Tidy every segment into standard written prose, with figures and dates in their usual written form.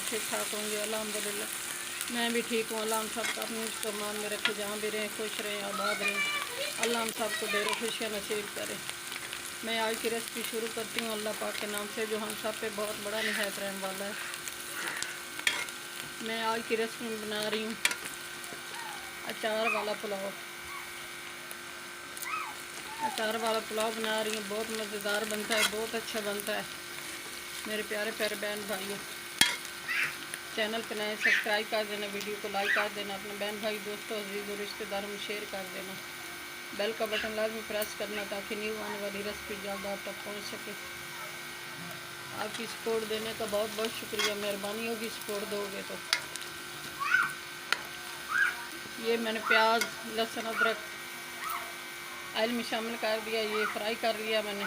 ठीक ठाक होंगे अल्हम्दुलिल्लाह। मैं भी ठीक हूँ। अल्लाह हम सबका अपनी तमाम में रखे, जहाँ भी रहें खुश रहें आबाद रहें। अल्लाह हम सबको ढेरों खुशियाँ नसीब करें। मैं आज की रेसिपी शुरू करती हूँ अल्लाह पाक के नाम से, जो हम सब पे बहुत बड़ा निहायत रहने वाला है। मैं आज की रेसिपी में बना रही हूँ अचार वाला पुलाव। अचार वाला पुलाव बना रही हूँ, बहुत मज़ेदार बनता है, बहुत अच्छा बनता है। मेरे प्यारे प्यारे बहन भाइयों, चैनल पर नए सब्सक्राइब कर देना, वीडियो को लाइक कर देना, अपने बहन भाई दोस्तों अजीज़ और रिश्तेदारों में शेयर कर देना। बेल का बटन लाजमी प्रेस करना ताकि न्यू आने वाली रेसिपी जल्द आप तक पहुँच सके। आपकी सपोर्ट देने का बहुत बहुत शुक्रिया, मेहरबानी होगी सपोर्ट दोगे तो। ये मैंने प्याज लहसुन अदरक ऑयल में शामिल कर दिया, ये फ्राई कर लिया मैंने।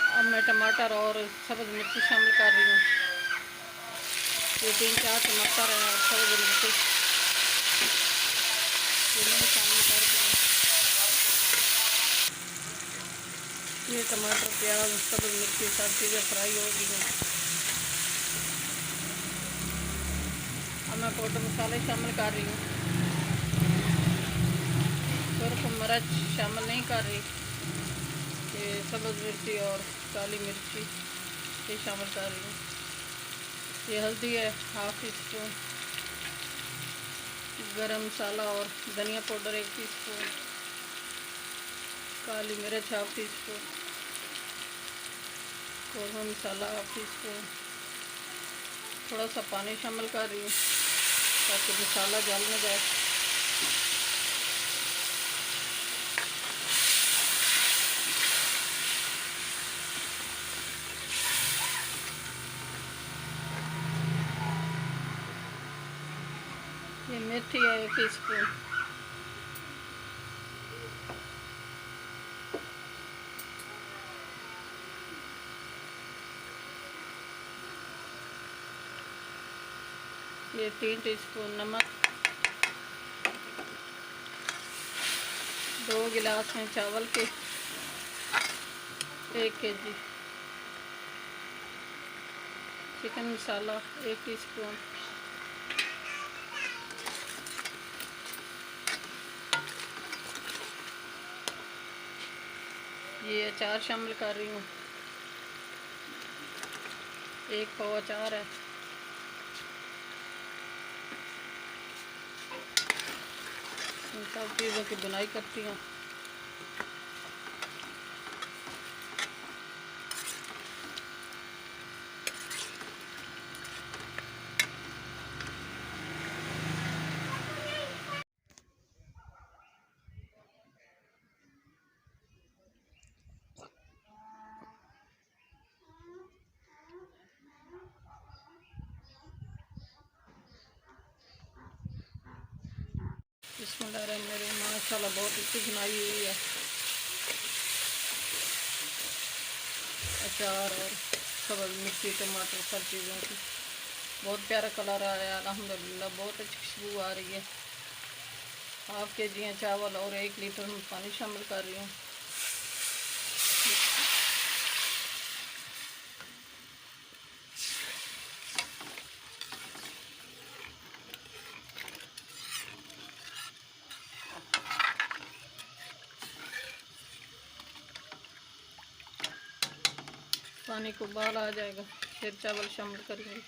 अब मैं टमाटर और सब्ज़ मिर्ची शामिल कर रही हूँ। ये 3-4 टमाटर हैं और सब्ज़ मिर्ची ये मैंने शामिल कर दिया। ये टमाटर प्याज सब्ज़ मिर्ची सब चीज़ें फ्राई हो गई हैं। अब मैं पाउडर मसाले शामिल कर रही हूँ। सुर्ख मिर्च शामिल नहीं कर रही, ये सब्ज़ मिर्ची और काली मिर्ची ये शामिल कर रही हूँ। ये हल्दी है हाफ़ टी स्पून, गरम मसाला और धनिया पाउडर 1 टीस्पून, काली मिर्च हाफ़ टी स्पून, कौरमा मसाला हाफ़ टी स्पून। थोड़ा सा पानी शामिल कर रही हूँ ताकि मसाला जल न जाए। ये मेथी है 1 टीस्पून। ये 3 टीस्पून नमक। 2 गिलास हैं चावल के, 1 केजी। चिकन मसाला 1 टीस्पून। ये अचार शामिल कर रही हूँ, 1 पाव अचार है। इन सब चीज़ों की बुनाई करती हूँ। इसमें डालें मेरे माशाल्लाह बहुत अच्छी बुनाई हुई है अचार और सब्ज़ मिर्ची टमाटर सब चीज़ों की। बहुत प्यारा कलर आया है अल्हम्दुलिल्लाह, बहुत अच्छी खुशबू आ रही है। हाफ़ केजी हैं चावल और 1 लीटर में पानी शामिल कर रही हूँ। पानी को उबाल आ जाएगा फिर चावल शामिल करेंगे।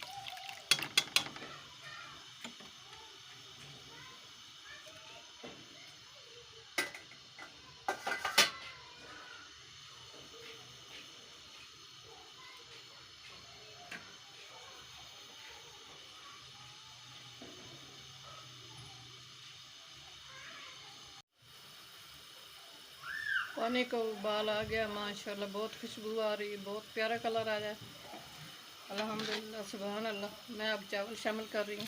पानी का उबाल आ गया माशाल्लाह, बहुत खुशबू आ रही है, बहुत प्यारा कलर आ जाए अल्हम्दुलिल्लाह सुभान अल्लाह। मैं अब चावल शामिल कर रही हूँ।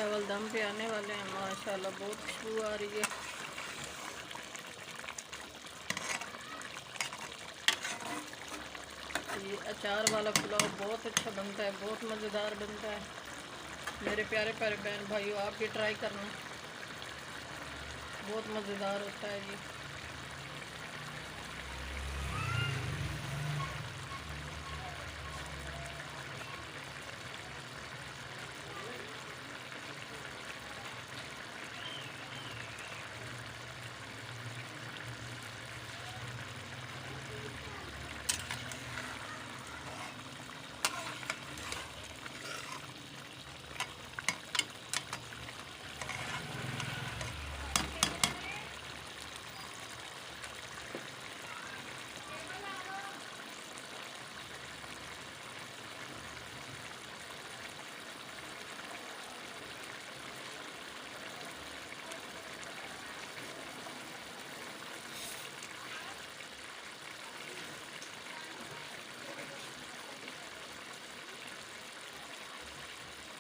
चावल दम पे आने वाले हैं। माशाल्लाह बहुत खुशबू आ रही है। ये अचार वाला पुलाव बहुत अच्छा बनता है, बहुत मज़ेदार बनता है। मेरे प्यारे प्यारे बहन भाइयों, आप भी ट्राई करना, बहुत मज़ेदार होता है ये।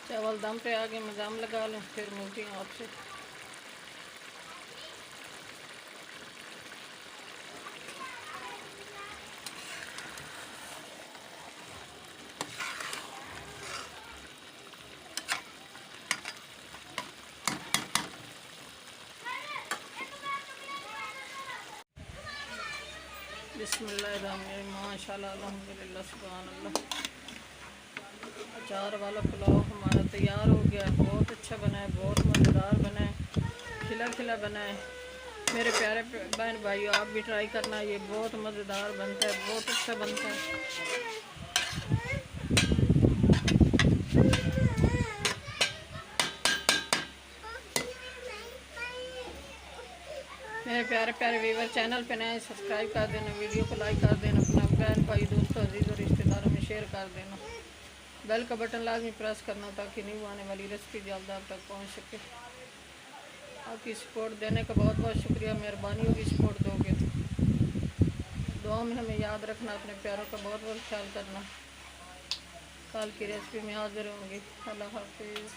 चावल दम पे आगे मैं दम लगा लूँ, फिर मिलती हूँ आपसे। बिस्मिल्लाहिर्रहमानिर्रहीम। माशाल्लाह, अल्हम्दुलिल्लाह, सुभान अल्लाह। अचार वाला पुलाव हमारा तैयार हो गया है। बहुत अच्छा बना है, बहुत मज़ेदार बना है, खिला खिला बना है। मेरे प्यारे बहन भाइयों, आप भी ट्राई करना, ये बहुत मज़ेदार बनता है, बहुत अच्छा बनता है। मेरे प्यारे प्यारे व्यूवर, चैनल पे नए सब्सक्राइब कर देना, वीडियो को लाइक कर देना, अपना बहन भाई दोस्तों अजीज़ और रिश्तेदारों में शेयर कर देना। बेल का बटन लाजमी प्रेस करना ताकि न्यू आने वाली रेसिपी जल्द आप तक पहुंच सके। आपकी सपोर्ट देने का बहुत बहुत शुक्रिया, मेहरबानी होगी सपोर्ट दोगे तो। दुआ में हमें याद रखना, अपने प्यारों का बहुत बहुत ख्याल करना। कल की रेसिपी में हाजिर होंगी। अल्लाह हाफिज़।